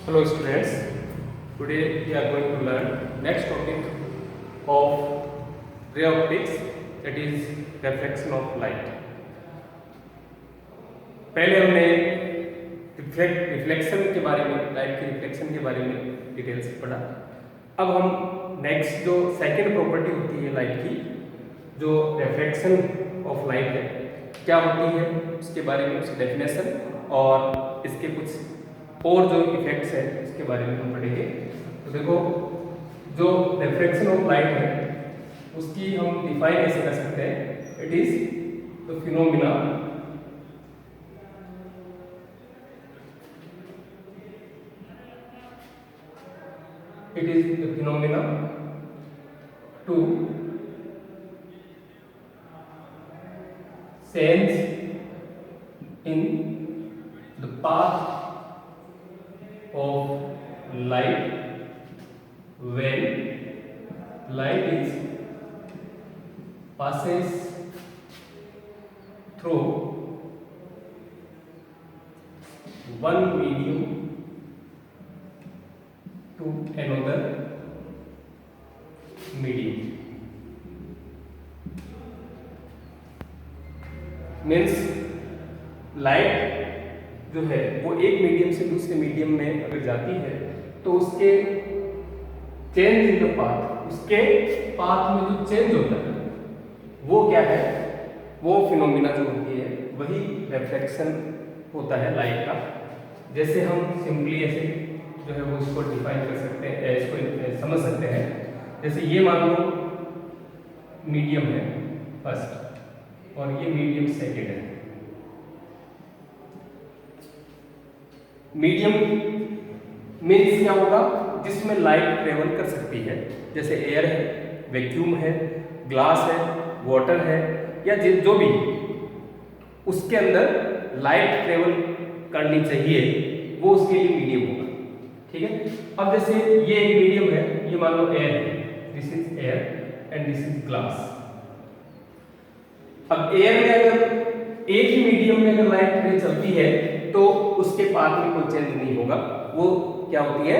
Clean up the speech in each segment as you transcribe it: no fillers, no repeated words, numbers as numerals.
Hello students, today we are going to learn next topic of ray optics, that is reflection of light. पहले हमने reflection के बारे में, light के reflection के बारे में डिटेल से पढ़ा। अब हम नेक्स्ट जो सेकेंड प्रॉपर्टी होती है लाइट की, जो रिफ्लेक्शन ऑफ लाइट है, क्या होती है उसके बारे में, उसकी डेफिनेशन और इसके कुछ और जो इफेक्ट्स है इसके बारे में हम पढ़ेंगे। तो देखो, जो रिफ्रैक्शन ऑफ लाइट है उसकी हम डिफाइन ऐसे कर सकते हैं, it is the phenomena to change in the path of light when light is passes through one medium to another medium. Means light जो है वो एक मीडियम से दूसरे मीडियम में अगर जाती है तो उसके चेंज इन द पाथ, उसके पाथ में जो चेंज होता है वो क्या है, वो फिनोमिना जो होती है वही रिफ्लेक्शन होता है लाइट का। जैसे हम सिंपली ऐसे जो है वो इसको डिफाइन कर सकते हैं, इसको समझ सकते हैं। जैसे ये मान लो मीडियम है फर्स्ट और ये मीडियम सेकेंड है। मीडियम मीन्स क्या होगा, जिसमें लाइट ट्रेवल कर सकती है, जैसे एयर है, वैक्यूम है, ग्लास है, वाटर है, या जो भी उसके अंदर लाइट ट्रेवल करनी चाहिए वो उसके लिए मीडियम होगा। ठीक है। अब जैसे ये एक मीडियम है, ये मान लो एयर है, this is air and this is glass. अब एयर में अगर एक ही मीडियम में अगर लाइट रे चलती है तो उसके पाथ में कोई चेंज नहीं होगा, वो क्या होती है,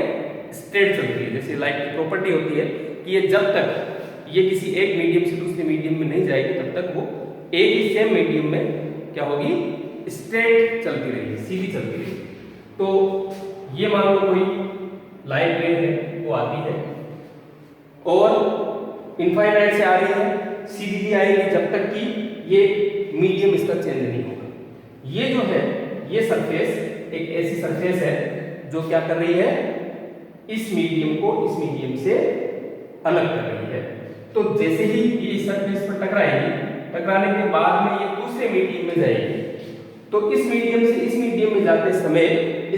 स्ट्रेट चलती है। जैसे लाइट की प्रॉपर्टी होती है कि ये जब तक ये किसी एक मीडियम से दूसरे मीडियम में नहीं जाएगी तब तक वो एक ही सेम मीडियम में क्या होगी, स्ट्रेट चलती रहेगी, सीधी चलती रहेगी। तो ये मान लो कोई लाइट रे है वो आती है और इनफाइनाइट से आ रही है, सीधी आएगी जब तक कि ये मीडियम इसका चेंज नहीं होगा। ये जो है, ये सरफेस एक ऐसी सरफेस है जो क्या कर रही है, इस मीडियम को इस मीडियम से अलग कर रही है। तो जैसे ही ये इस सरफेस पर टकराएगी, टकराने के बाद में ये दूसरे मीडियम में जाएगी, तो इस मीडियम से इस मीडियम में जाते समय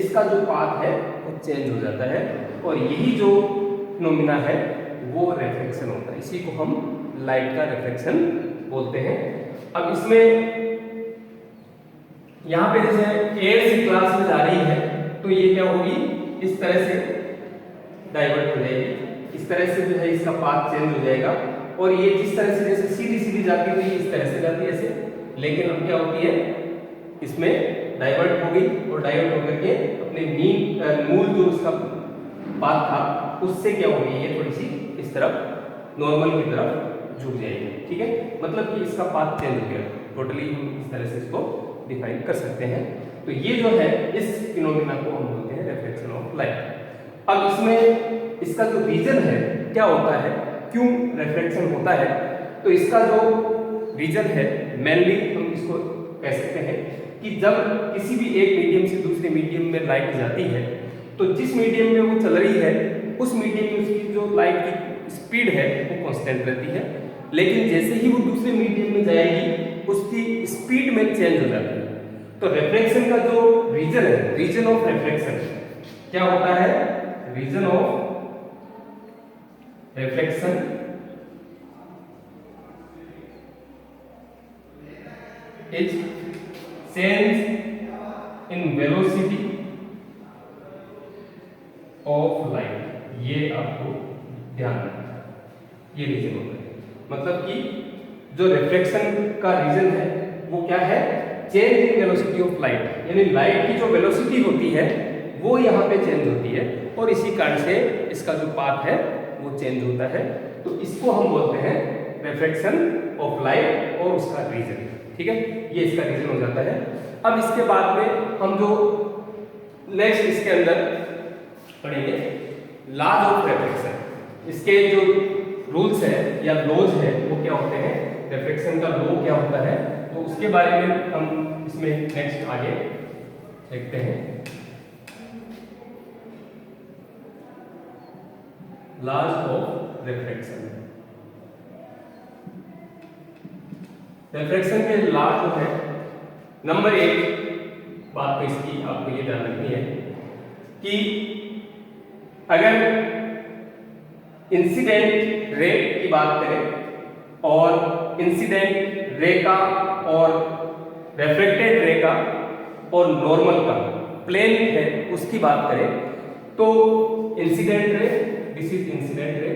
इसका जो पाथ है वो चेंज हो जाता है, और यही जो फिनोमिना है वो रिफ्लेक्शन होता है। इसी को हम लाइट का रिफ्लेक्शन बोलते हैं। अब इसमें यहाँ पे जैसे एयर से ग्लास में जा रही है तो ये क्या होगी, इस तरह से डाइवर्ट हो जाएगी, इस तरह से जो है इसका पाथ चेंज हो जाएगा, और ये जिस तरह से जैसे सीधी सीधी जाती हुई इस तरह से जाती है ऐसे, लेकिन अब क्या होती है, इसमें डाइवर्ट हो गई और डाइवर्ट होकर के अपने मूल जो उसका पाथ था उससे क्या हो गई, ये थोड़ी सी इस तरफ नॉर्मल की तरफ झुक जाएगी। ठीक है, मतलब कि इसका पाथ चेंज हो गया। टोटली हम इस तरह से इसको डिफाइन कर सकते हैं। तो ये जो है, इस फिनोमिना को हम बोलते हैं रिफ्लेक्शन ऑफ लाइट। अब इसमें इसका जो रीजन है क्या होता है, क्यों रिफ्लेक्शन होता है, तो इसका जो रीजन है मेनली हम इसको कह सकते हैं कि जब किसी भी एक मीडियम से दूसरे मीडियम में लाइट जाती है तो जिस मीडियम में वो चल रही है उस मीडियम में उसकी जो लाइट की स्पीड है वो कांस्टेंट रहती है, लेकिन जैसे ही वो दूसरे मीडियम में जाएगी उसकी स्पीड में चेंज हो जाती है। तो रिफ्लेक्शन का जो रीजन है, रीजन ऑफ रिफ्लेक्शन क्या होता है, reason of reflection is change in velocity of light. ये आपको ध्यान रखना, ये रीजन होता है। मतलब कि जो रिफ्लेक्शन का रीजन है वो क्या है, change in velocity of light, यानी लाइट की जो वेलोसिटी होती है वो यहाँ पे चेंज होती है और इसी कारण से इसका जो पाथ है वो चेंज होता है। तो इसको हम बोलते हैं रिफ्रैक्शन ऑफ लाइट और उसका रीजन। ठीक है, ये इसका रीजन हो जाता है। अब इसके बाद में हम जो नेक्स्ट इसके अंदर पढ़ेंगे लॉज ऑफ रिफ्रैक्शन। इसके जो रूल्स है या लॉज है वो क्या होते हैं, रिफ्रैक्शन का लॉ क्या होता है, तो उसके बारे में हम इसमें नेक्स्ट आगे देखते हैं। Laws of refraction. रिफ्रैक्शन के लॉ जो है, नंबर 1 बात तो इसकी आपको ये ध्यान रखनी है कि अगर इंसिडेंट रे की बात करें और इंसिडेंट रे का और रिफ्लेक्टेड रे का और नॉर्मल का प्लेन है उसकी बात करें, तो incident ray, this is incident ray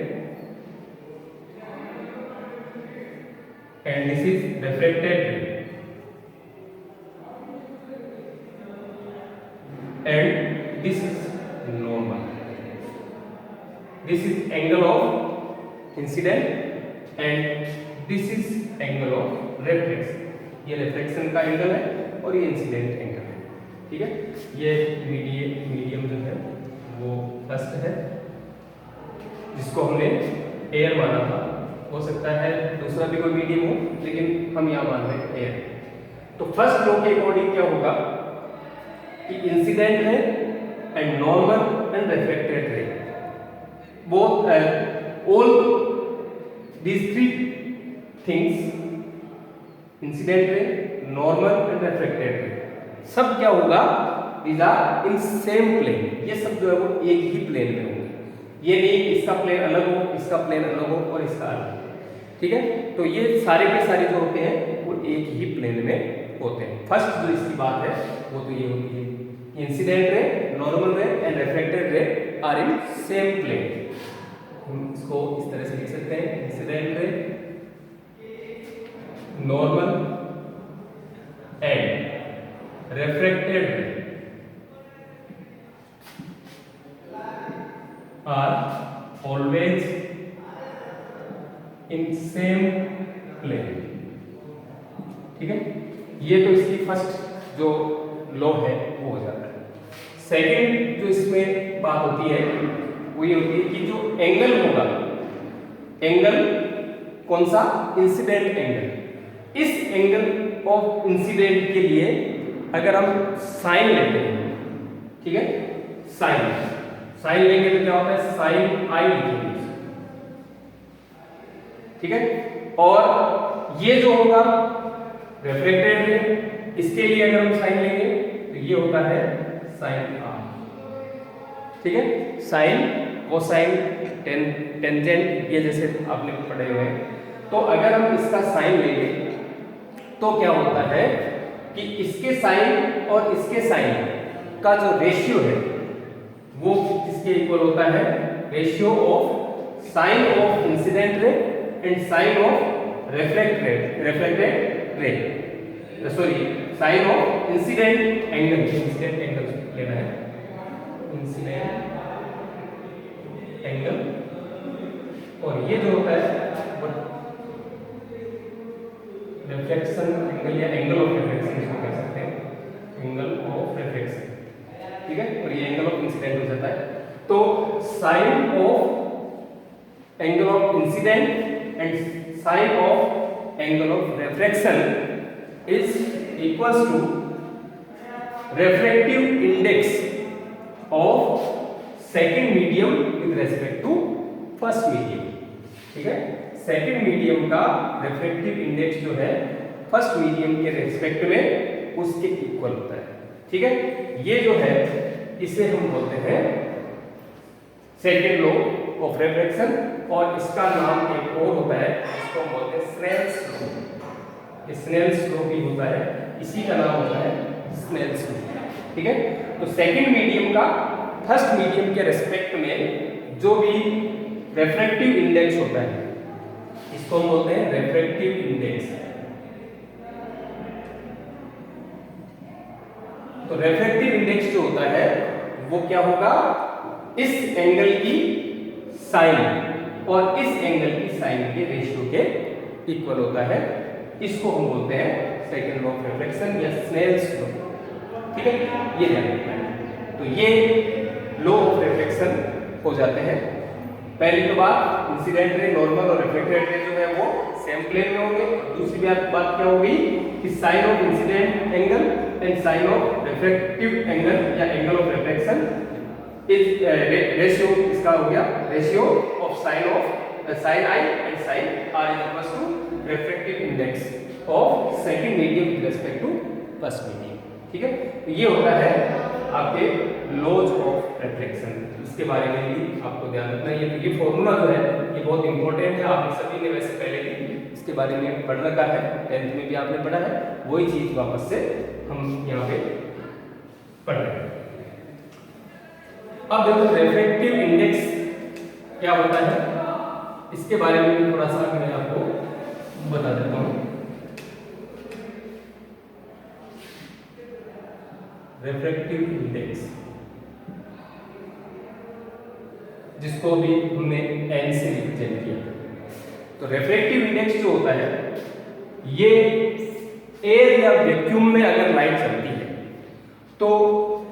and this is reflected ray and this is normal. This is angle of incidence and this is angle of reflection. ये रिफ्लेक्शन का एंगल है और ये इंसिडेंट एंगल है। ठीक है, ये मीडियम जो है वो फर्स्ट है जिसको हमने एयर माना था। हो सकता है दूसरा भी कोई मीडियम हो, लेकिन हम यहाँ मान रहे हैं एयर। तो फर्स्ट लॉ के अकॉर्डिंग क्या होगा कि incident ray and normal and reflected रे, both all these three things, incident ray, normal and reflected रे, सब क्या होगा, these are in same plane। ये सब जो है वो एक ही प्लेन में होंगे। ये नहीं इसका प्लेन अलग हो, इसका प्लेन अलग हो और इसका अलग हो। ठीक है, तो ये सारे के सारे जो होते हैं वो एक ही प्लेन में होते हैं। फर्स्ट जो इसकी बात है वो तो ये होती है incident ray, normal ray and reflected ray are in same plane. हम इसको इस तरह से लिख सकते हैं, incident ray, normal and reflected ray are always in same plane. ठीक है, ये तो इसकी फर्स्ट जो लॉ है वो हो जाता है। सेकंड जो इसमें बात होती है वो ये होती है कि जो एंगल होगा, एंगल कौन सा, इंसिडेंट एंगल। इस एंगल ऑफ इंसिडेंट के लिए अगर हम साइन लेते हैं, ठीक है, साइन लेंगे तो क्या होता है, साइन आई लिखेंगे। ठीक है, और ये जो होगा रिफ्लेक्टेड रे, इसके लिए अगर हम साइन लेंगे तो ये होता है साइन आर। ठीक है, साइन, कोसाइन, टेंजेंट, ये जैसे आपने पढ़े हुए हैं। तो अगर हम इसका साइन लेंगे तो क्या होता है कि इसके साइन और इसके साइन का जो रेशियो है वो किसके इक्वल होता है, ratio of sine of incident ray and sine of reflected ray, sorry sine of incident angle लेना है, इंसिडेंट एंगल। और ये जो होता है वो रिफ्लेक्शन एंगल या एंगल ऑफ रिफ्लेक्शन इसको कह सकते हैं, एंगल ऑफ रिफ्लेक्शन। ठीक है, और ये एंगल ऑफ इंसिडेंट हो जाता है। तो sine of angle of incidence and sine of angle of reflection is equals to refractive index of second medium with respect to first medium। ठीक है, सेकंड मीडियम का रिफ्रैक्टिव इंडेक्स जो है first medium के रिस्पेक्ट में उसके equal होता है। ठीक है, ये जो है इसे हम बोलते हैं सेकंड लॉ ऑफ रिफ्रैक्शन, और इसका नाम एक और होता है, इसको हम बोलते हैं स्नेल्स लॉ। स्नेल्स लॉ भी होता है, इसी का नाम होता है स्नेल्स लॉ। ठीक है, तो सेकंड मीडियम का फर्स्ट मीडियम के रिस्पेक्ट में जो भी रिफ्रैक्टिव इंडेक्स होता है इसको हम बोलते हैं रिफ्रैक्टिव इंडेक्स। तो रिफ्रैक्टिव इंडेक्स जो होता है वो क्या होगा, इस एंगल की साइन और इस एंगल की साइन के रेशियो के इक्वल होता है। इसको हम बोलते हैं सेकंड लॉ ऑफ रिफ्लेक्शन या स्नेल्स लॉ। ठीक है, ये ध्यान रखना है। तो ये लॉ ऑफ रिफ्लेक्शन हो जाते हैं। पहली तो बात, इंसिडेंट रे, नॉर्मल और रिफ्लेक्टेड रे जो है वो सेम प्लेन में होंगे। दूसरी बात क्या होगी कि sine of incident angle and sine of refractive angle या angle of reflection is ratio, इसका हो गया ratio of sine I and sine R is equal to refractive index of second medium with respect to first medium. ठीक है, तो ये होता है आपके लॉज ऑफ रिफ्लेक्शन। इसके बारे में भी आपको ध्यान रखना है। ये फॉर्मूला जो है ये बहुत इंपॉर्टेंट है। आप सभी ने वैसे पहले भी इसके बारे में पढ़ रखा है, 10th में भी आपने पढ़ा है। वही चीज वापस से हम यहाँ पे पढ़ रहे हैं। अब देखो रिफ्रैक्टिव इंडेक्स क्या होता है, इसके बारे में भी थोड़ा सा मैं आपको बता देता हूँ। रिफ्रैक्टिव इंडेक्स, जिसको भी हमने n से रिप्रेजेंट किया, तो रिफ्रैक्टिव इंडेक्स जो होता है ये एयर या वैक्यूम में अगर लाइट चलती है तो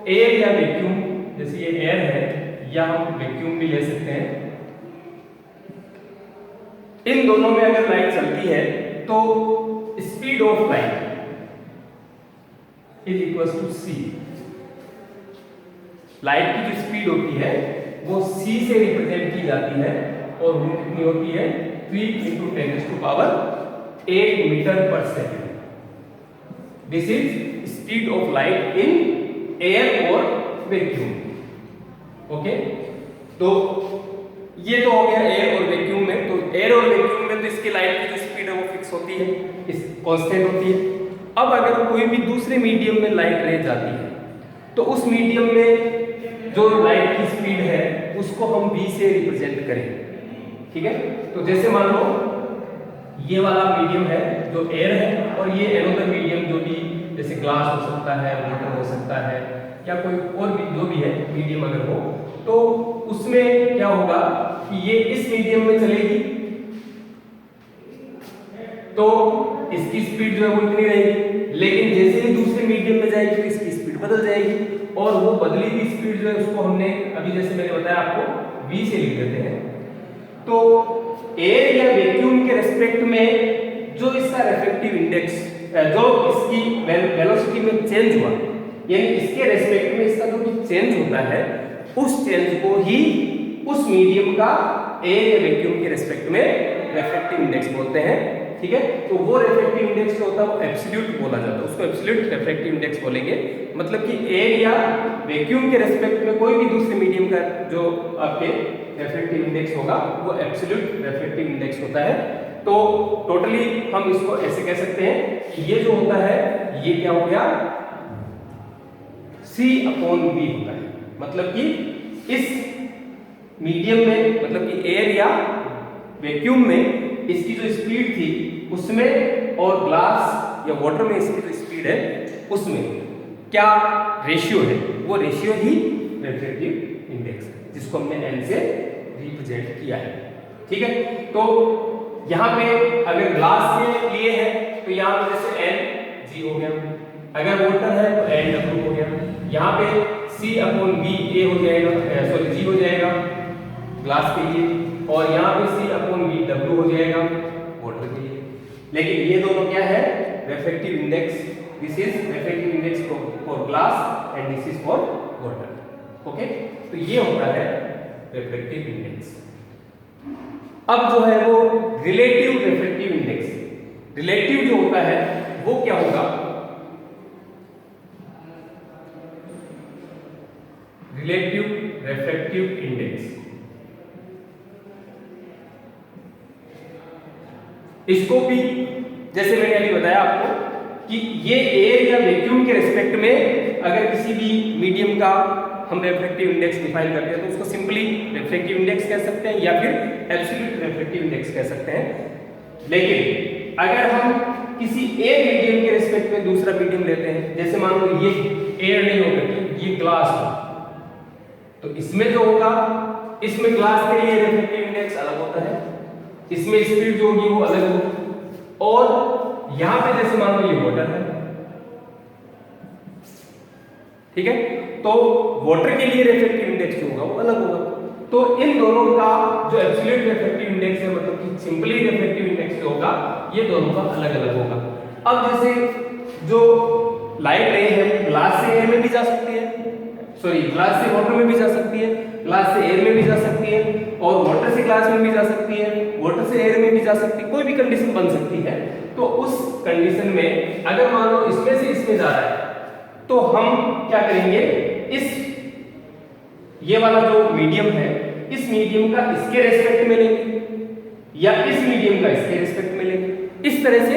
एयर या वैक्यूम, जैसे ये एयर है या हम वैक्यूम भी ले सकते हैं, इन दोनों में अगर लाइट चलती है तो speed of light is equal to c। Light की जो स्पीड होती है वो c से रिप्रेजेंट की जाती है और वो कितनी होती है 3 × 10⁸ मीटर पर second. This is speed of light in air और वैक्यूम। ओके, तो ये तो हो गया एयर और वैक्यूम में। तो एयर और वैक्यूम में तो इसकी लाइट की जो स्पीड है वो फिक्स होती है, इस कांस्टेंट होती है। अब अगर कोई भी दूसरे मीडियम में लाइट रह जाती है तो उस मीडियम में जो लाइट की स्पीड है उसको हम v से रिप्रेजेंट करें। ठीक है, तो जैसे मान लो ये वाला मीडियम है जो एयर है और ये अनदर मीडियम जो भी जैसे ग्लास हो सकता है, वाटर हो सकता है या कोई और भी जो भी है मीडियम अगर हो, तो उसमें क्या होगा कि ये इस मीडियम में चलेगी तो इसकी स्पीड जो है वो इतनी रहेगी, लेकिन जैसे ही दूसरे मीडियम में जाएगी तो इसकी स्पीड बदल जाएगी और वो बदली हुई स्पीड जो है उसको हमने अभी जैसे मैंने बताया आपको v से लिख देते हैं। तो एयर या वैक्यूम के रेस्पेक्ट में जो इसका रिफ्रैक्टिव इंडेक्स जो इसकी वेलोसिटी में चेंज हुआ, यानी इसके रेस्पेक्ट में इसका जो भी चेंज होता है उस चेंज को ही उस मीडियम का एयर या वैक्यूम के रेस्पेक्ट में रिफ्रैक्टिव इंडेक्स बोलते हैं। ठीक है, तो वो रिफ्रैक्टिव इंडेक्स जो होता है वो एब्सोल्यूट बोला जाता है, उसको एब्सोल्यूट रिफ्रैक्टिव इंडेक्स बोलेंगे। मतलब कि एयर या वैक्यूम के रेस्पेक्ट में कोई भी दूसरे मीडियम का जो आपके रिफ्रैक्टिव इंडेक्स होगा वो एब्सोल्यूट रिफ्रैक्टिव इंडेक्स होता है। तो टोटली हम इसको ऐसे कह सकते हैं कि ये जो होता है ये क्या हो गया c/v होता है। मतलब कि इस मीडियम में, मतलब कि एयर या वैक्यूम में इसकी जो स्पीड थी उसमें और ग्लास या वाटर में इसकी जो स्पीड है उसमें क्या रेशियो है, वो रेशियो ही रिफ्रैक्टिव इंडेक्स है, जिसको हमने n से रिप्रेजेंट किया है। ठीक है, तो यहाँ पे अगर ग्लास के लिए है तो यहाँ पे जैसे n g हो गया, अगर वाटर है तो n w हो गया, यहाँ पे c/v a हो जाएगा, सॉरी g हो जाएगा ग्लास के लिए, और यहाँ पे c/v w हो जाएगा वाटर के लिए। लेकिन ये दोनों क्या है refractive index, this is refractive index for glass and this is for water. Okay, तो ये होता है रिफ्रैक्टिव इंडेक्स। अब जो है वो रिलेटिव रिफ्रैक्टिव इंडेक्स, रिलेटिव जो होता है वो क्या होगा, रिलेटिव रिफ्रैक्टिव इंडेक्स, इसको भी जैसे मैंने अभी बताया आपको कि ये एयर या वैक्यूम के रेस्पेक्ट में अगर किसी भी मीडियम का हम रिफ्रैक्टिव इंडेक्स डिफाइन करते हैं तो उसको सिंपली रिफ्रैक्टिव इंडेक्स कह सकते हैं या फिर एब्सोल्यूट रिफ्रैक्टिव इंडेक्स कह सकते हैं। लेकिन अगर हम किसी एक मीडियम के रेस्पेक्ट में दूसरा मीडियम लेते हैं, जैसे मान लो ये एयर नहीं होगा, ये ग्लास हो, तो इसमें जो होगा, इसमें ग्लास के लिए रिफ्रैक्टिव इंडेक्स अलग होता है, इसमें स्पीड जो होगी वो अलग होगी, और यहां पे जैसे मान लो ये वाटर है, ठीक है, तो वाटर के लिए रिफ्रैक्टिव इंडेक्स जो होगा वो अलग होगा। तो इन दोनों का जो एब्सोल्यूट रिफ्रैक्टिव इंडेक्स है, मतलब कि सिंपली रिफ्रैक्टिव इंडेक्स जो होगा, ये दोनों का अलग अलग होगा। अब जैसे जो लाइट रे है ग्लास से एयर में भी जा सकती है, सॉरी ग्लास से वाटर में भी जा सकती है, ग्लास से एयर में भी जा सकती है, और वाटर से ग्लास में भी जा सकती है, वाटर से एयर में भी जा सकती है, कोई भी कंडीशन बन सकती है। तो उस कंडीशन में अगर मान लो इसमें से इसमें जा रहा है, तो हम क्या करेंगे, इस ये वाला जो मीडियम है, इस मीडियम का इसके रेस्पेक्ट में लेंगे, या इस मीडियम का इसके रेस्पेक्ट में लेंगे। इस तरह से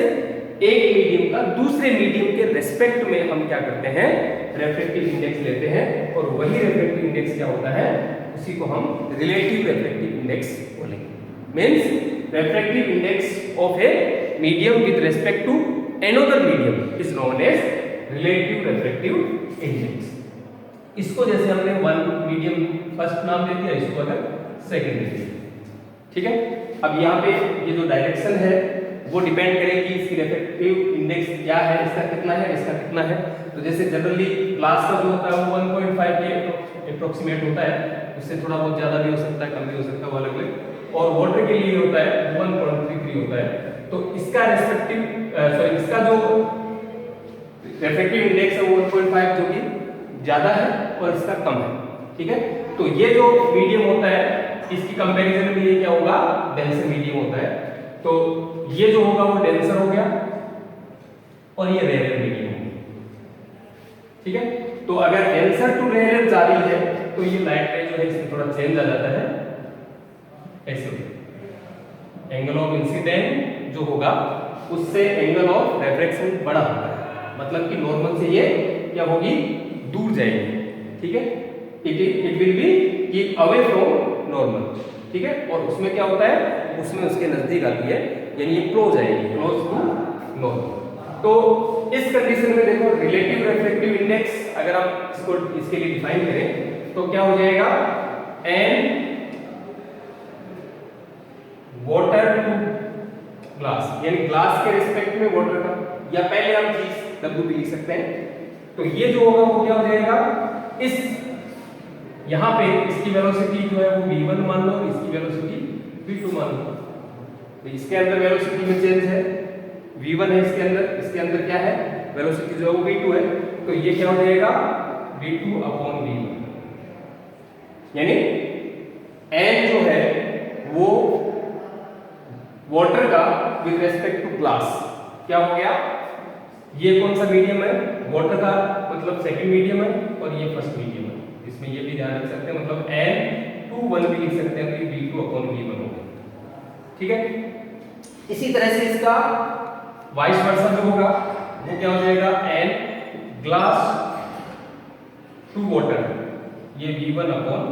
एक मीडियम का दूसरे मीडियम के रेस्पेक्ट में हम क्या करते हैं, रिफ्रैक्टिव इंडेक्स लेते हैं, और वही रिफ्रैक्टिव इंडेक्स क्या होता है, उसी को हम रिलेटिव रिफ्रैक्टिव इंडेक्स बोलेंगे। Means refractive index of a medium with respect to another medium is known as relative refractive index. इसको जैसे हमने वन मीडियम फर्स्ट नाम दे दिया, इसको अगर सेकंड दे दिया, ठीक है। अब यहाँ पे ये जो डायरेक्शन है वो डिपेंड करेगी इसकी रिफ्रैक्टिव इंडेक्स क्या है, इसका कितना है, इसका कितना है। तो जैसे जनरली ग्लास का जो होता है वो 1.5 के अप्रोक्सीमेट होता है, उससे थोड़ा बहुत ज्यादा भी हो सकता है, कम भी हो सकता है, वो अलग अलग। और वाटर के लिए होता है 1.33 होता है। तो इसका रेस्पेक्टिव सॉरी इसका जो रिफ्रैक्टिव इंडेक्स है वो 1.5 जो कि ज्यादा है और इसका कम है, ठीक है। तो ये जो मीडियम होता है इसकी कंपैरिजन में ये क्या होगा, डेंसर मीडियम होता है। तो ये जो होगा वो डेंसर हो गया और ये रेयर मीडियम हो गया, ठीक है। तो अगर डेंसर टू रेयर जा रही है तो ये लाइट रे जो है इसमें थोड़ा चेंज आ जाता है, ऐसे एंगल ऑफ इंसिडेंट जो होगा उससे एंगल ऑफ रिफ्रैक्शन बड़ा होता है, मतलब कि नॉर्मल से ये क्या होगी, दूर जाएगी, ठीक है। It will be keep away from normal, ठीक है। और उसमें क्या होता है, उसमें उसके नजदीक आती है, यानी ये क्लोज आएगी, क्लोज टू नॉर्मल। तो इस कंडीशन में देखो रिलेटिव रिफ्रैक्टिव इंडेक्स अगर आप इसको इसके लिए डिफाइन करें तो क्या हो जाएगा, एन वाटर टू ग्लास, यानी ग्लास के रिस्पेक्ट में वाटर का, या पहले हम चीज W भी लिख सकते हैं। तो ये जो होगा वो क्या हो जाएगा, इस यहां पे इसकी वेलोसिटी जो है वो v1 मान लो, इसकी वेलोसिटी v2 मान लो। तो इसके अंदर वेलोसिटी में चेंज है, v1 है इसके अंदर क्या है, वेलोसिटी जो है वो v2 है। तो ये क्या हो जाएगा, v2 अपॉन v1, यानी n जो है वो वाटर का विद रेस्पेक्ट टू ग्लास क्या हो गया, ये कौन सा मीडियम है, वाटर का मतलब सेकंड मीडियम है और ये फर्स्ट मीडियम है। इसमें ये भी ध्यान रख सकते हैं, मतलब n2 1 भी लिख सकते हैं, तो ये v2 अपॉन v1 होगा, ठीक है। इसी तरह से इसका वाइस वर्सा जो होगा वो क्या हो जाएगा, n ग्लास टू वाटर, ये v1 अपॉन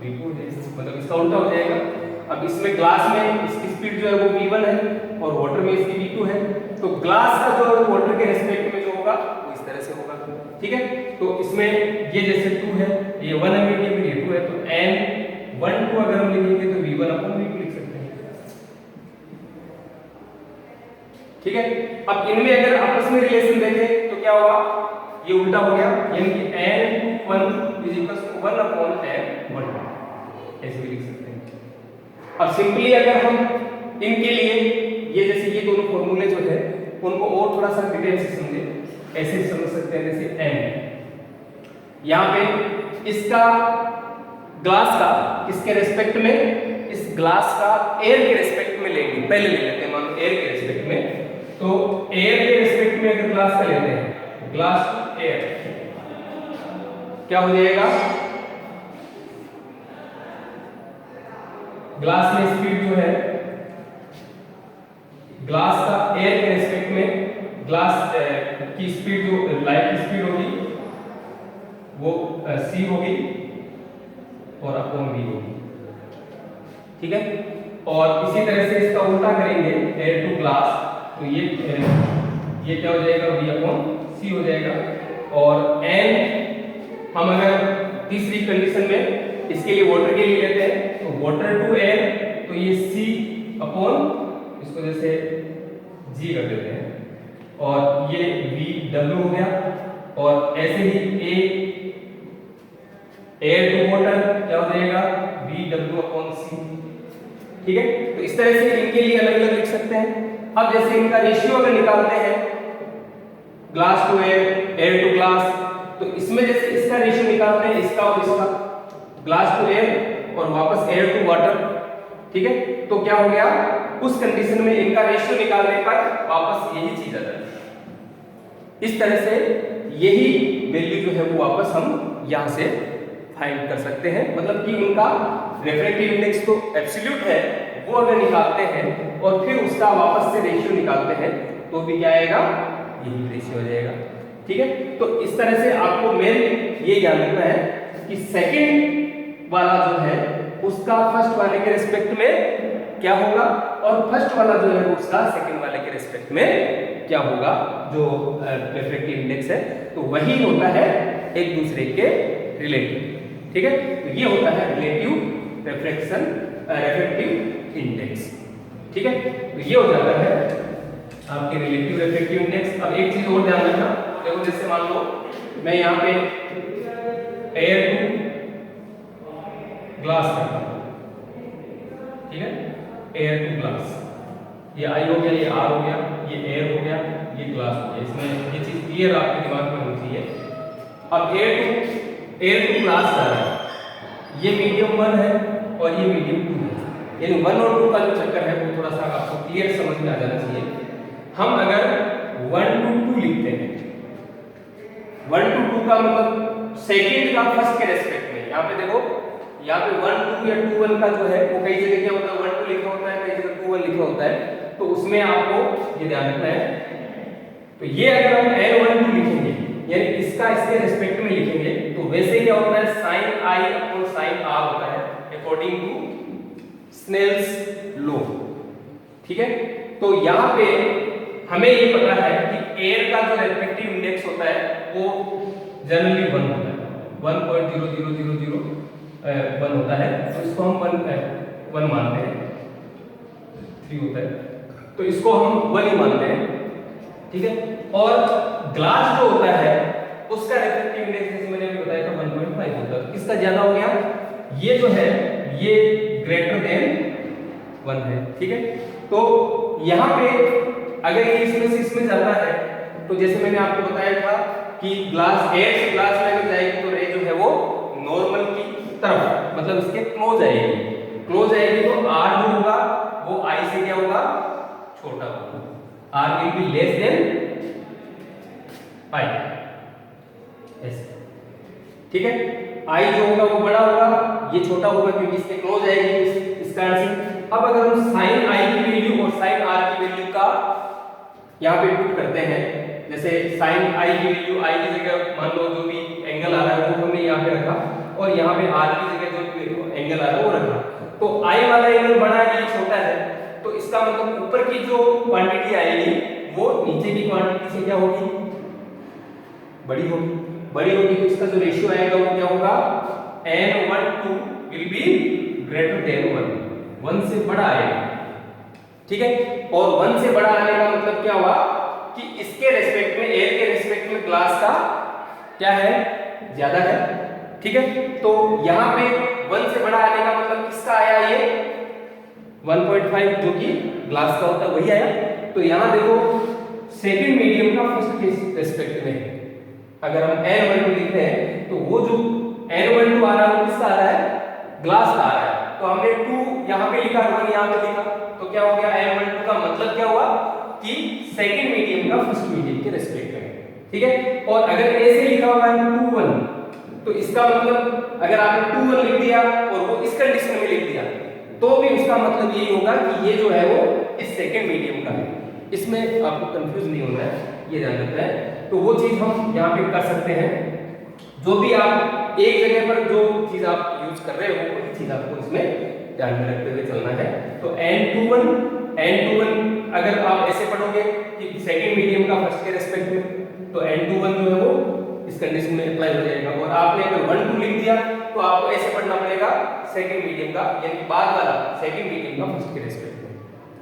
v2 हो जाएगा, मतलब इसका उल्टा हो जाएगा। अब इसमें ग्लास में इसकी स्पीड जो है वो v1 है और वाटर में इसकी v2 है, तो ग्लास का जो वाटर के रेस्पेक्ट में जो होगा वो इस तरह से होगा, ठीक है। तो इसमें ये जैसे 2 है, ये 1 है मीडियम में, ये 2 है, तो n 1 2 अगर हम लिखेंगे तो v1 अपॉन v2 लिख सकते हैं, ठीक है। अब इनमें अगर आपस में रिलेशन देखें तो क्या होगा, ये उल्टा हो गया, यानी कि n1 is equal to 1 upon n1, ऐसे भी लिख सकते हैं। अब सिंपली अगर हम इनके लिए ये जैसे ये दोनों फॉर्मूले जो है उनको और थोड़ा सा डिटेल से समझे, ऐसे समझ सकते हैं, जैसे n यहाँ पे इसका ग्लास का किसके रेस्पेक्ट में, इस ग्लास का एयर के रेस्पेक्ट में लेंगे, पहले ले लेते हैं मान लो एयर के रेस्पेक्ट में। तो एयर के रेस्पेक्ट में अगर ग्लास का लेते हैं, ग्लास एयर क्या हो जाएगा, ग्लास में स्पीड जो है, ग्लास का एयर के रेस्पेक्ट में ग्लास की स्पीड जो लाइट की स्पीड होगी वो c होगी और अपॉन v होगी, ठीक है। और इसी तरह से इसका उल्टा करेंगे एयर टू ग्लास, तो ये क्या हो जाएगा, v अपॉन c हो जाएगा। और n हम अगर तीसरी कंडीशन में इसके लिए वाटर के लिए लेते हैं, तो वाटर टू एयर, तो ये C अपॉन इसको जैसे G कर देते हैं, और ये VW हो गया, और ऐसे ही एयर टू वाटर क्या हो जाएगा VW अपॉन C। ठीक है, तो इस तरह से इनके लिए अलग अलग लिख सकते हैं। अब जैसे इनका रेशियो अगर निकालते हैं glass to air, air to glass, तो इसमें जैसे इसका रेशियो निकालते हैं, इसका और इसका, ग्लास टू एयर और वापस एयर टू वाटर। ठीक है, तो क्या हो गया, उस कंडीशन में इनका रेशियो निकालने पर वापस यही चीज आ जाती है। इस तरह से यही वैल्यू जो है वो वापस हम यहां से फाइंड कर सकते हैं, मतलब कि उनका रिफ्रैक्टिव इंडेक्स तो एब्सोल्यूट है, वो अगर निकालते हैं और फिर उसका वापस से रेशियो निकालते हैं तो भी क्या आएगा, यही रेशियो हो जाएगा। ठीक है, तो इस तरह से आपको मेन ये ध्यान रखना है कि सेकंड वाला जो है उसका फर्स्ट वाले के रिस्पेक्ट में क्या होगा, और फर्स्ट वाला जो है उसका सेकंड वाले के रिस्पेक्ट में क्या होगा, जो रिफ्रैक्टिव इंडेक्स है, तो वही होता है एक दूसरे के रिलेटिव। ठीक है, तो ये होता है रिलेटिव रिफ्रैक्टिव इंडेक्स। ठीक है, तो ये हो जाता है आपके रिलेटिव रिफ्रैक्टिव इंडेक्स। अब एक चीज और ध्यान रखना, देखो जैसे मान लो मैं यहाँ पे एयर टू ग्लास करता हूँ, ठीक है, एयर टू ग्लास, ये आई हो गया, ये आर हो गया, ये एयर हो गया, ये ग्लास हो गया। इसमें ये चीज क्लियर आपके दिमाग में होनी चाहिए। अब एयर टू ग्लास का ये मीडियम 1 है और ये मीडियम 2 है, यानी 1 और 2 का जो चक्कर है वो थोड़ा सा आपको क्लियर समझ में आ जाना चाहिए। हम अगर 1 to 2 लिखते हैं, 1 to 2 का मतलब सेकंड का फर्स्ट के रेस्पेक्ट में, यहाँ पे देखो, यहाँ पे 1 2 या 2 1 का जो है वो कई जगह क्या होता है 1 2 लिखा होता है, कई जगह 2 1 लिखा होता है, तो उसमें आपको ये ध्यान रखना है। तो ये अगर हम n1 2 लिखेंगे, यानी इसका इसके रेस्पेक्ट में लिखेंगे, तो वैसे क्या होता है sin i upon sin r होता है अकॉर्डिंग टू स्नेल्स लॉ। ठीक है, तो यहाँ पे हमें ये पता है कि एयर का जो रिफ्रैक्टिव इंडेक्स होता है वो जनरली 1 होता है, 1.000001 होता है, तो इसको हम 1 मानते हैं, 3 होता है तो इसको हम 1 ही मानते हैं। ठीक है, और ग्लास जो होता है उसका रिफ्रैक्टिव इंडेक्स जैसे मैंने अभी बताया था 1.5 होता है, किसका ज्यादा हो गया, ये जो है ये ग्रेटर देन 1 है। ठीक है, तो यहाँ पे अगर ये इसमें से इसमें जाता है, तो जैसे मैंने आपको बताया था कि ग्लास एयर से ग्लास में अगर जाएगी तो रे जो है वो नॉर्मल की तरफ, मतलब इसके क्लोज आएगी, क्लोज आएगी तो r जो होगा वो i से क्या होगा, छोटा होगा, r will be less than i, ऐसे। ठीक है, i जो होगा वो बड़ा होगा, ये छोटा होगा क्योंकि इसके क्लोज आएगी इस कारण से। अब अगर हम sin i की वैल्यू और sin r की वैल्यू का यहाँ पे पुट करते हैं, जैसे sin i की वैल्यू i की जगह मान लो जो भी एंगल आ रहा है वो हमने यहाँ पे रखा, और यहाँ पे r की जगह जो एंगल आ रहा है वो रखा, तो i वाला एंगल बड़ा है, ये छोटा है, तो इसका मतलब ऊपर की जो क्वांटिटी आएगी वो नीचे की क्वांटिटी से क्या होगी, बड़ी होगी, बड़ी होगी, तो इसका जो रेशियो आएगा वो क्या होगा, n1 will be greater than 1 से बड़ा आएगा। ठीक है, और 1 से बड़ा आने का मतलब क्या हुआ कि इसके रेस्पेक्ट में, एयर के रेस्पेक्ट में ग्लास का क्या है, ज्यादा है। ठीक है, तो यहाँ पे 1 से बड़ा आने का मतलब किसका आया, ये 1.5 जो कि ग्लास का होता है वही आया। तो यहाँ देखो सेकंड मीडियम का फर्स्ट के रेस्पेक्ट में अगर हम n12 लिखते हैं तो वो जो n12 आ रहा है वो किसका आ रहा है, ग्लास का आ रहा है, तो हमने 2 यहाँ पे लिखा, 1 यहाँ पे लिखा, तो क्या हो गया, n12 का मतलब क्या हुआ कि सेकंड मीडियम का फर्स्ट मीडियम के रेस्पेक्ट में। ठीक है, और अगर ऐसे लिखा हुआ है 2 1, तो इसका मतलब अगर आपने 2 1 लिख दिया और वो इस कंडीशन में लिख दिया तो भी उसका मतलब यही होगा कि ये जो है वो इस सेकंड मीडियम का है। इसमें आपको कंफ्यूज नहीं होना है, ये ध्यान रखना है। तो वो चीज हम यहाँ पे कर सकते हैं, जो भी आप एक जगह पर जो चीज आप यूज कर रहे हो वही चीज आपको इसमें ध्यान में रखते हुए चलना है। तो n21 अगर आप ऐसे पढ़ोगे कि सेकंड मीडियम का फर्स्ट के रेस्पेक्ट में, तो n21 जो है वो इस कंडीशन में अप्लाई हो जाएगा। और आपने अगर 1 2 लिख दिया तो आपको ऐसे पढ़ना पड़ेगा सेकंड मीडियम का, यानी बाद वाला सेकंड मीडियम का फर्स्ट के रेस्पेक्ट में।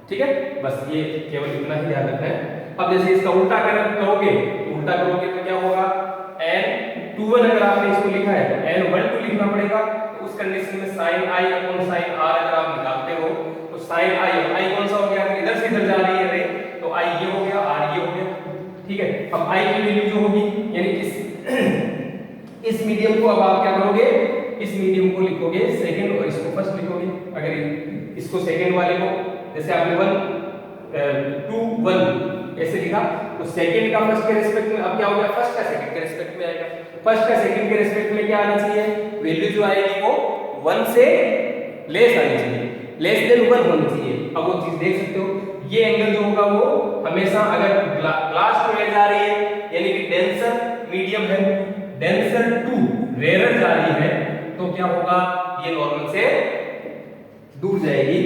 ठीक है, बस ये केवल इतना ही ध्यान रखना है। अब जैसे इसका उल्टा करोगे तो क्या होगा, n21 अगर आपने इसको लिखा है तो n12 लिखना पड़ेगा। तो उस कंडीशन में sin i upon sin r अगर आप निकालते हो तो sin i कौन सा हो गया, इधर से इधर जा रही है रे, तो i ये हो गया, r ये हो गया। ठीक है, अब i की वैल्यू जो होगी, यानी इस मीडियम को अब आप क्या करोगे, इस मीडियम को लिखोगे सेकंड और इसको फर्स्ट लिखोगे। अगर इसको सेकंड वाले को जैसे आपने 1 2 1 ऐसे लिखा तो सेकंड का फर्स्ट के रिस्पेक्ट में अब क्या हो गया, फर्स्ट का सेकंड के रिस्पेक्ट में आएगा। फर्स्ट का सेकंड के रिस्पेक्ट में क्या आना चाहिए, वैल्यू जो आएगी वो 1 से लेस आनी चाहिए, लेस देन 1 होनी चाहिए। अब वो चीज देख सकते हो, ये एंगल जो होगा वो हमेशा अगर ग्लास टू एयर जा रही है यानी कि डेंसर मीडियम है, डेंसर टू रेयर जा रही है तो क्या होगा, ये नॉर्मल से दूर जाएगी।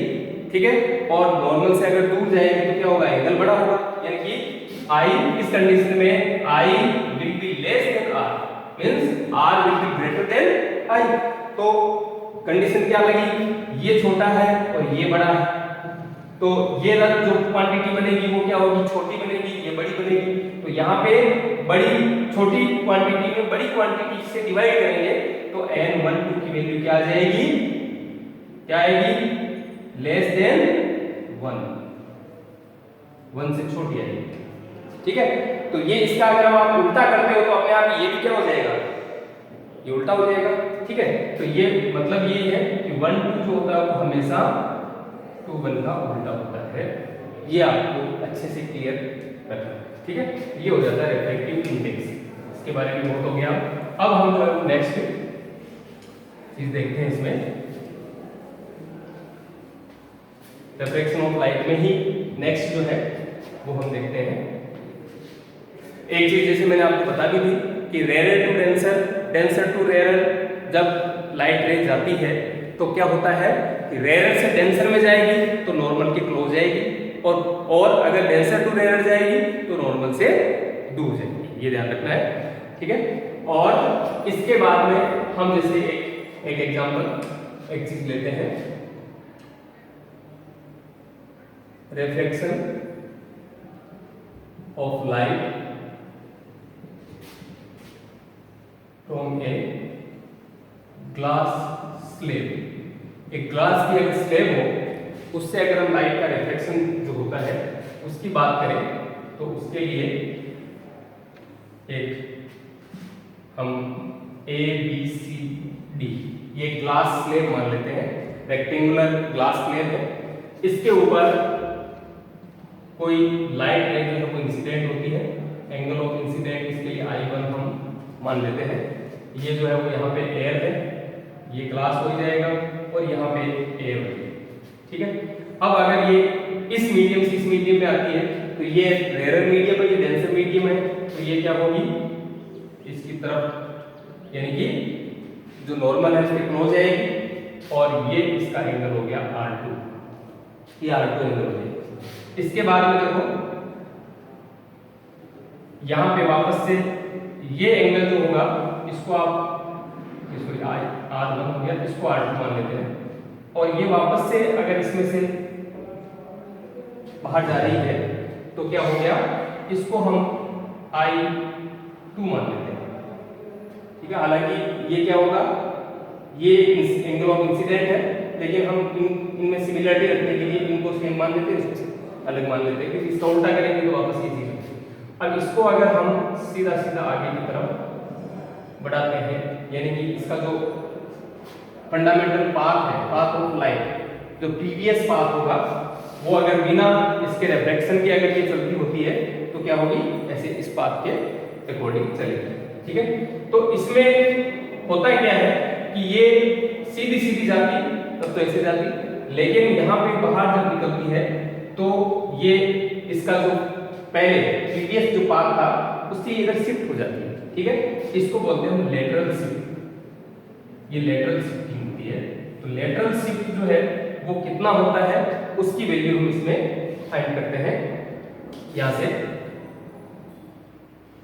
ठीक है, और नॉर्मल से अगर दूर जाएगी तो क्या होगा, एंगल बड़ा होगा, यानी कि I इस कंडीशन में I will be less than R means R will be greater than I। तो कंडीशन क्या लगी, ये छोटा है और ये बड़ा है, तो ये जो क्वांटिटी बनेगी वो क्या होगी, छोटी बनेगी, ये बड़ी बनेगी। तो यहाँ पे बड़ी छोटी क्वांटिटी में बड़ी क्वांटिटी से डिवाइड करेंगे तो n12 की वैल्यू क्या आ जाएगी, क्या आएगी, लेस देन 1 से छोटी आएगी। ठीक है, तो ये इसका अगर आप उल्टा करते हो तो अपने आप ये भी क्या हो जाएगा, ये उल्टा हो जाएगा। ठीक है, तो ये मतलब ये है कि 1 2 जो होता है वो हमेशा 2 1 का उल्टा होता है। ये आपको अच्छे से क्लियर करना है। ठीक है, ये हो जाता है रिफ्रैक्टिव इंडेक्स, इसके बारे में बहुत हो गया। अब हम जो है नेक्स्ट चीज देखते हैं, इसमें रिफ्रैक्शन ऑफ लाइट में ही नेक्स्ट जो है वो हम देखते हैं। एक चीज जैसे मैंने आपको बता भी दी कि rare to denser, denser to rare, जब लाइट रे जाती है तो क्या होता है कि रेयर से डेंसर में जाएगी तो नॉर्मल के क्लोज जाएगी, और अगर डेंसर टू रेयर जाएगी तो नॉर्मल से दूर जाएगी, ये ध्यान रखना है। ठीक है, और इसके बाद में हम जैसे एक एग्जांपल एक चीज लेते हैं, reflection of light from a glass slab. एक ग्लास की अगर स्लेब हो उससे अगर हम लाइट का रिफ्लेक्शन जो होता है उसकी बात करें तो उसके लिए एक हम A B C D ये ग्लास स्लेब मान लेते हैं, रेक्टेंगुलर ग्लास स्लेब है, इसके ऊपर कोई लाइट रे जो है वो इंसिडेंट होती है, एंगल ऑफ इंसिडेंट इसके लिए I1 हम मान लेते हैं। ये जो है वो यहाँ पे एयर है, ये ग्लास हो जाएगा और यहाँ पे एयर है। ठीक है, अब अगर ये इस मीडियम से इस मीडियम में आती है तो ये रेयर मीडियम है, ये डेंसर मीडियम है, तो ये क्या होगी, इसकी तरफ यानी कि जो नॉर्मल है उसके क्लोज जाएगी, और ये इसका एंगल हो गया R2, ये R2 एंगल हो जाएगा। इसके बाद में देखो यहाँ पे वापस से ये एंगल जो होगा इसको आप R1 हो गया, इसको R2 मान लेते हैं, और ये वापस से अगर इसमें से बाहर जा रही है तो क्या हो गया, इसको हम I2 मान लेते हैं। ठीक है, हालांकि ये क्या होगा, ये एंगल ऑफ इंसिडेंट है, लेकिन हम इनमें सिमिलरिटी रखने के लिए इनको सेम मान लेते हैं, इसको अलग मान लेते हैं, क्योंकि इसका उल्टा करेंगे तो वापस ये चीज। अब इसको अगर हम सीधा सीधा आगे की तरफ बढ़ाते हैं, यानी कि इसका जो फंडामेंटल पाथ है, पाथ ऑफ लाइट, जो प्रीवियस पाथ होगा वो अगर बिना इसके रिफ्लेक्शन के अगर ये चलती होती है तो क्या होगी, ऐसे इस पाथ के अकॉर्डिंग चलेगी। ठीक है, तो इसमें होता क्या है कि ये सीधी सीधी जाती तब तो ऐसे जाती, लेकिन यहाँ पे बाहर जब निकलती है तो ये इसका जो पहले प्रीवियस जो पाथ था उससे इधर शिफ्ट हो जाती है। ठीक है, इसको बोलते हैं हम लेटरल शिफ्ट, ये लेटरल शिफ्टिंग होती है। तो लेटरल शिफ्ट जो है वो कितना होता है उसकी वैल्यू हम इसमें फाइंड करते हैं यहाँ से।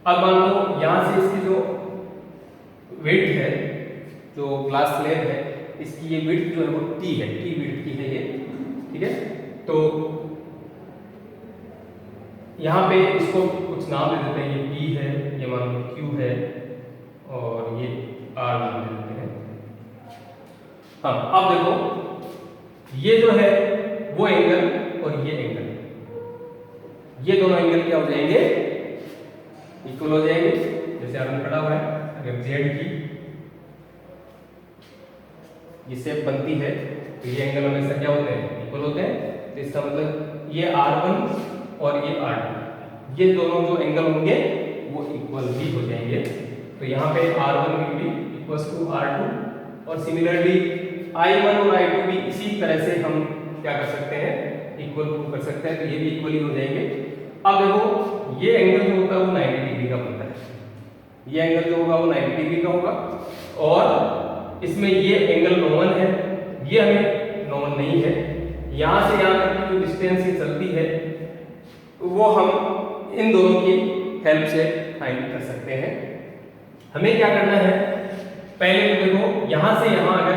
अब मान लो यहाँ से इसकी जो विड्थ है, जो ग्लास स्लैब है, इसकी ये विड्थ जो है वो टी है, टी विड्थ की है ये, ठीक है। तो यहाँ पे इसको कुछ नाम दे देते हैं, ये पी है, ये मान लो क्यू है, और ये आर नाम दे देते हैं। हाँ, अब देखो ये जो है वो एंगल और ये एंगल, ये दोनों एंगल क्या हो जाएंगे, इक्वल हो जाएंगे। जैसे आपने पढ़ा हुआ है, अगर जेड की ये शेप बनती है तो ये एंगल हमेशा क्या होते हैं, इक्वल होते हैं। तो इसका मतलब ये R1 और ये R2, ये दोनों जो एंगल होंगे वो इक्वल भी हो जाएंगे। तो यहाँ पे R1 will be equals to R2, और सिमिलरली I1 और I2 भी इसी तरह से हम क्या कर सकते हैं, इक्वल प्रूव कर सकते हैं। तो ये भी इक्वल ही हो जाएंगे। अब देखो ये एंगल जो होता है वो 90 डिग्री का बनता है, ये एंगल जो होगा वो 90 डिग्री का होगा, और इसमें ये एंगल नॉन है, ये हमें नॉन नहीं है। यहाँ से यहाँ तक की जो डिस्टेंस ये चलती है वो हम इन दोनों की हेल्प से फाइंड कर सकते हैं। हमें क्या करना है, पहले तो देखो यहाँ से यहाँ अगर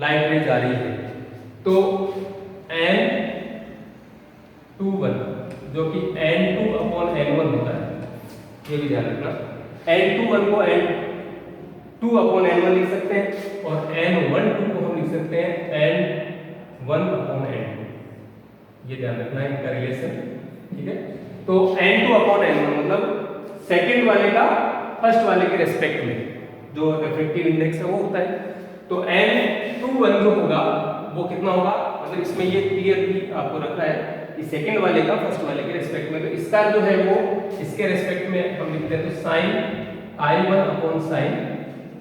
लाइन रे जा रही है तो N21 जो कि N2/N1 होता है, ये भी ध्यान रखना। N21 को N2/N1 लिख सकते हैं, और N12 को हम लिख सकते हैं N1/N2, ये ध्यान रखना है इनका रिलेशन, ठीक है। तो N2/N1 मतलब सेकंड वाले का फर्स्ट वाले के रेस्पेक्ट में जो रिफ्रैक्टिव इंडेक्स है वो होता है। तो N21 जो होगा वो कितना होगा, मतलब इसमें ये क्लियरली आपको रखना है कि सेकंड वाले का फर्स्ट वाले के रेस्पेक्ट में। तो इसका जो है वो इसके रेस्पेक्ट में हम लिखते हैं, तो sin I1/sin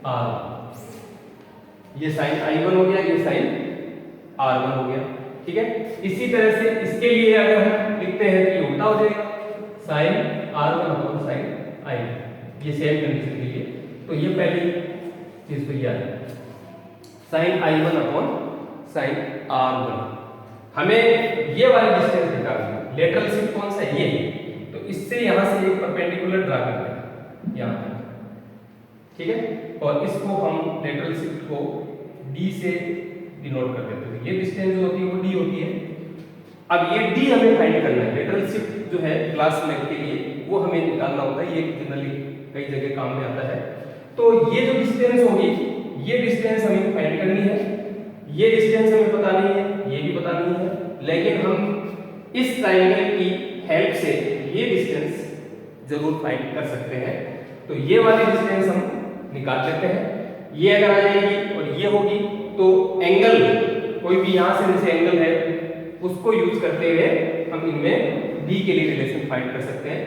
R, ये sin I1 हो गया, ये sin R1 हो गया, ठीक है। इसी तरह से इसके लिए अगर हम लिखते हैं तो ये उल्टा हो जाएगा, sin R1/sin I, ये सेम कंडीशन के लिए। तो ये पहली चीज तो याद है, sin I1/sin R1। हमें ये वाली डिस्टेंस निकालनी है, लेटरल शिफ्ट कौन सा है, ये, तो इससे यहां से एक परपेंडिकुलर ड्रा करते हैं यहां तक, ठीक है। और इसको हम लेटरल शिफ्ट को d से डिनोट कर देते हैं। ये डिस्टेंस जो होती है वो d होती है। अब ये d हमें फाइंड करना है, लेटरल शिफ्ट जो है क्लास लेग के लिए वो हमें निकालना होता है, ये जनरली कई जगह काम में आता है। तो ये जो डिस्टेंस होगी ये डिस्टेंस हमें फाइंड करनी है, ये डिस्टेंस हमें पता नहीं है, ये भी पता नहीं है, लेकिन हम इस ट्रायंगल की हेल्प से ये डिस्टेंस जरूर फाइंड कर सकते हैं। तो ये वाली डिस्टेंस हम निकाल लेते हैं, ये अगर आ जाएगी और ये होगी तो एंगल कोई भी यहां से जैसे एंगल है उसको यूज करते हुए हम इनमें d के लिए रिलेशन फाइंड कर सकते हैं।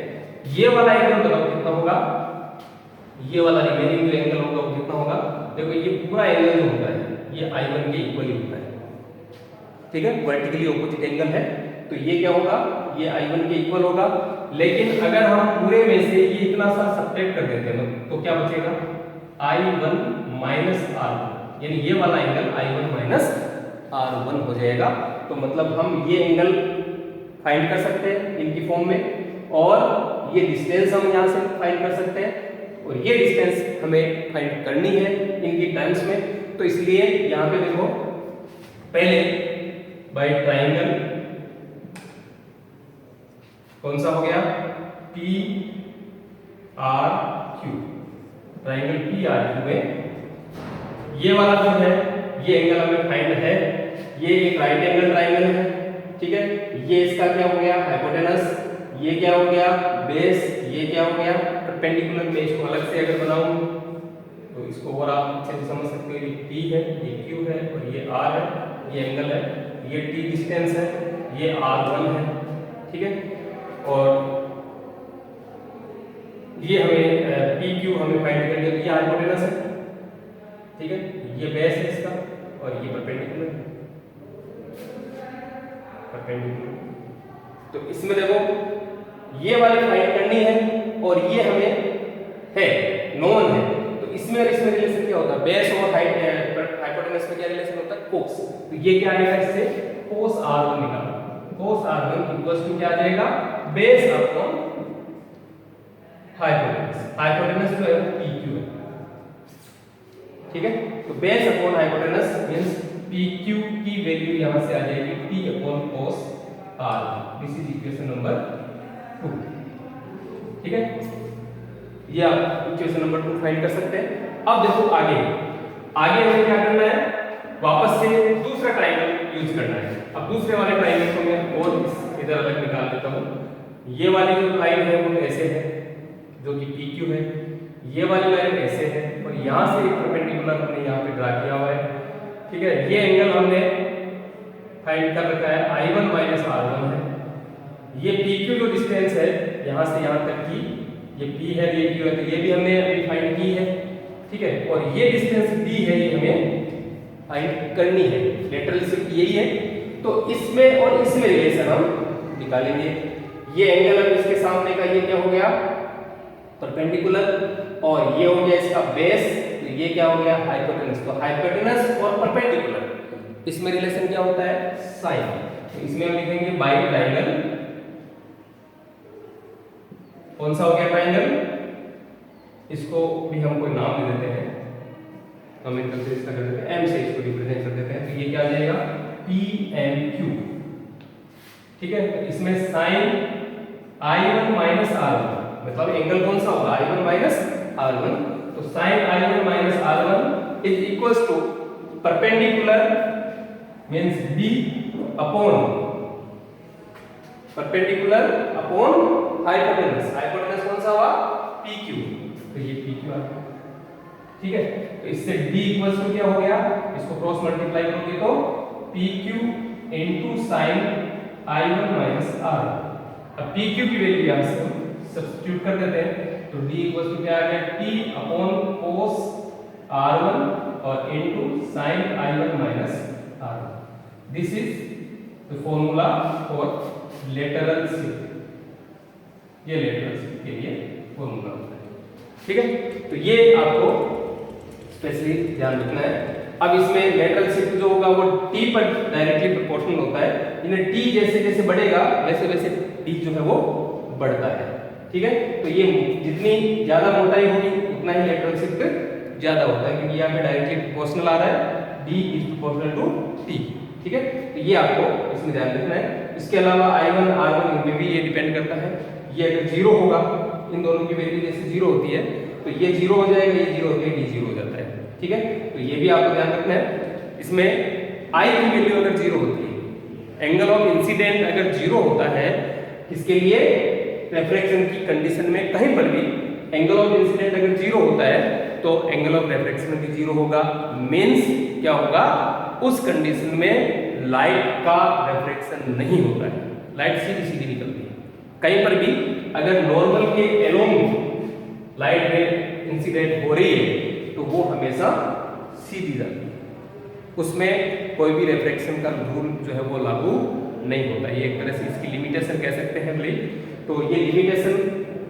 ये वाला एंगल बताओ कितना होगा, ये वाला रिमेनिंग जो एंगल होगा वो कितना होगा। देखो ये पूरा एंगल जो होता है ये I1 के इक्वल ही होता है, ठीक है, वर्टिकली ऑपोजिट एंगल है। तो ये क्या होगा, ये I1 के इक्वल होगा। लेकिन अगर हम पूरे में से ये इतना सा सब्ट्रैक्ट कर देते हैं तो क्या बचेगा, I1 माइनस R1, यानी ये वाला एंगल I1 माइनस R1 हो जाएगा। तो मतलब हम ये एंगल फाइंड कर सकते हैं इनकी फॉर्म में, और ये डिस्टेंस हम यहाँ से फाइंड कर सकते हैं, और ये डिस्टेंस हमें फाइंड करनी है इनकी टर्म्स में। तो इसलिए यहाँ पे देखो पहले बाय ट्राइंगल कौन सा हो गया, PRQ, ट्राइंगल PRQ में ये वाला जो है ये एंगल हमें फाइंड है, ये एक राइट एंगल ट्राइंगल है, ठीक है। ये इसका क्या हो गया, हाइपोटेनस, ये क्या हो गया, बेस, ये क्या हो गया, परपेंडिकुलर। मैं इसको अलग से अगर बनाऊं तो इसको और आप अच्छे से समझ सकते हो, ये P है, ये Q है, और ये R है, ये एंगल है, ये T डिस्टेंस है, ये R1 है, ठीक है। और ये हमें PQ हमें फाइंड करनी है, तो ये हाइपोटेनस है, ठीक है, ये बेस है इसका, और ये परपेंडिकुलर है, परपेंडिकुलर। तो इसमें देखो ये वाली फाइंड करनी है, और ये हमें है नॉन है। तो इसमें और इसमें रिलेशन क्या होता है, बेस और हाइपोटेनस में क्या रिलेशन होता है, कोस। तो ये क्या आएगा, इससे कोस R1 निकालो, कोस R1 इक्वल्स टू क्या आ जाएगा, बेस अपॉन हाइपोटेनस। हाइपोटेनस जो है वो PQ है, ठीक है। तो base upon hypotenuse means PQ की वैल्यू यहां से आ जाएगी T upon cos R। This is equation number 2, ठीक है। ये आप इक्वेशन नंबर 2 फाइंड कर सकते हैं। अब देखो आगे हमें क्या करना है, वापस से दूसरा ट्रायंगल यूज करना है। अब दूसरे वाले ट्रायंगल को मैं और इधर अलग निकाल देता हूं। ये वाली जो लाइन है वो ऐसे है जो कि PQ है, ये वाली लाइन ऐसे है और यहां से एक परपेंडिकुलर हमने यहां पे ड्रा किया हुआ है, ठीक है। ये एंगल हमने फाइंड कर रखा है I1 माइनस R1 है। ये PQ जो डिस्टेंस है यहां से यहां तक की, ये P है, ये Q है, तो ये भी हमने अभी फाइंड की है, ठीक है। और ये डिस्टेंस D है, ये हमें फाइंड करनी है। लेटरल शिफ्ट यही है, तो इसमें और इसमें रिलेशन हम निकालेंगे। ये एंगल अब इसके सामने का ये क्या हो गया, परपेंडिकुलर, और ये हो गया इसका बेस, तो ये क्या हो गया, हाइपोटेनस। तो हाइपोटेनस और परपेंडिकुलर इसमें रिलेशन क्या होता है, साइन। तो इसमें हम लिखेंगे बाई ट्रायंगल। कौन सा हो गया ट्रायंगल, इसको भी हम कोई नाम दे देते हैं, हम एक तरह से इसका कर देते हैं M से इसको रिप्रेजेंट कर देते हैं। तो ये क्या आ जाएगा PMQ, ठीक है। तो इसमें साइन I1 माइनस R1, मतलब एंगल कौन सा होगा, I1 माइनस R1। तो sine I1 minus R1 is equals to perpendicular means B upon perpendicular upon hypotenuse. Hypotenuse कौन सा हुआ, PQ, तो ये PQ आ गया, ठीक है। तो इससे D इक्वल्स टू क्या हो गया, इसको क्रॉस मल्टीप्लाई करोगे तो PQ into sine I1 minus R। अब PQ की वैल्यू यहां से हम सब्स्टिट्यूट कर देते हैं, तो D इक्वल्स टू क्या आ गया, T अपॉन cos R1 और into sine I1 minus R1। This is the formula for lateral shift. ये लेटरल शिफ्ट के लिए फॉर्मूला होता है, ठीक है। तो ये आपको स्पेशली ध्यान रखना है। अब इसमें लेटरल शिफ्ट जो होगा वो T पर डायरेक्टली प्रोपोर्शनल होता है, यानी T जैसे जैसे बढ़ेगा वैसे वैसे D जो है वो बढ़ता है, ठीक है। तो ये जितनी ज्यादा मोटाई होगी उतना ही लेटरल शिफ्ट ज्यादा होता है, क्योंकि यहाँ पे डायरेक्टली प्रोपोर्शनल आ रहा है, D is proportional to T, ठीक है। तो ये आपको इसमें ध्यान रखना है। इसके अलावा I1 R1 इनमें भी ये डिपेंड करता है। ये अगर 0 होगा, इन दोनों की वैल्यू जैसे 0 होती है तो ये 0 हो जाएगा, ये 0 हो गया, D 0 हो जाता है, ठीक है। तो ये भी आपको ध्यान रखना है। इसमें I की वैल्यू अगर 0 होती है, एंगल ऑफ इंसिडेंट अगर 0 होता है, इसके लिए रिफ्रैक्शन की कंडीशन में कहीं पर भी एंगल ऑफ इंसिडेंट अगर 0 होता है तो एंगल ऑफ रिफ्रैक्शन भी 0 होगा। मींस क्या होगा, उस कंडीशन में लाइट का रिफ्रैक्शन नहीं होता है, लाइट सीधी सीधी निकलती है। कहीं पर भी अगर नॉर्मल के एलोंग लाइट में इंसिडेंट हो रही है तो वो हमेशा सीधी जाती है, उसमें कोई भी रिफ्रैक्शन का रूल जो है वो लागू नहीं होता। ये एक तरह से इसकी लिमिटेशन कह सकते हैं भले, तो ये लिमिटेशन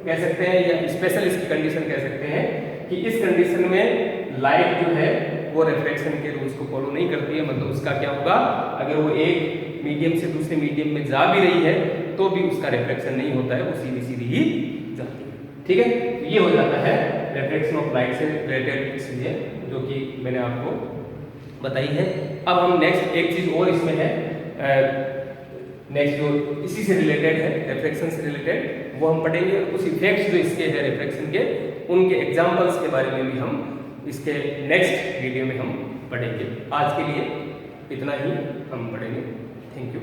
कह सकते हैं या स्पेशल इसकी कंडीशन कह सकते हैं कि इस कंडीशन में लाइट जो है वो रिफ्रैक्शन के रूल्स को फॉलो नहीं करती है। मतलब उसका क्या होगा, अगर वो एक मीडियम से दूसरे मीडियम में जा भी रही है तो भी उसका रिफ्रैक्शन नहीं होता है, वो सीधी सीधी ही जाती है, ठीक है। तो ये हो जाता है रिफ्रैक्शन ऑफ लाइट से रिलेटेड चीजें जो कि मैंने आपको बताई है। अब हम नेक्स्ट एक चीज और इसमें है, नेक्स्ट जो इसी से रिलेटेड है, रिफ्रैक्शन से रिलेटेड, वो हम पढ़ेंगे। उस इफेक्ट्स जो इसके हैं रिफ्रैक्शन के, उनके एग्जांपल्स के बारे में भी हम इसके नेक्स्ट वीडियो में हम पढ़ेंगे। आज के लिए इतना ही हम पढ़ेंगे। Thank you.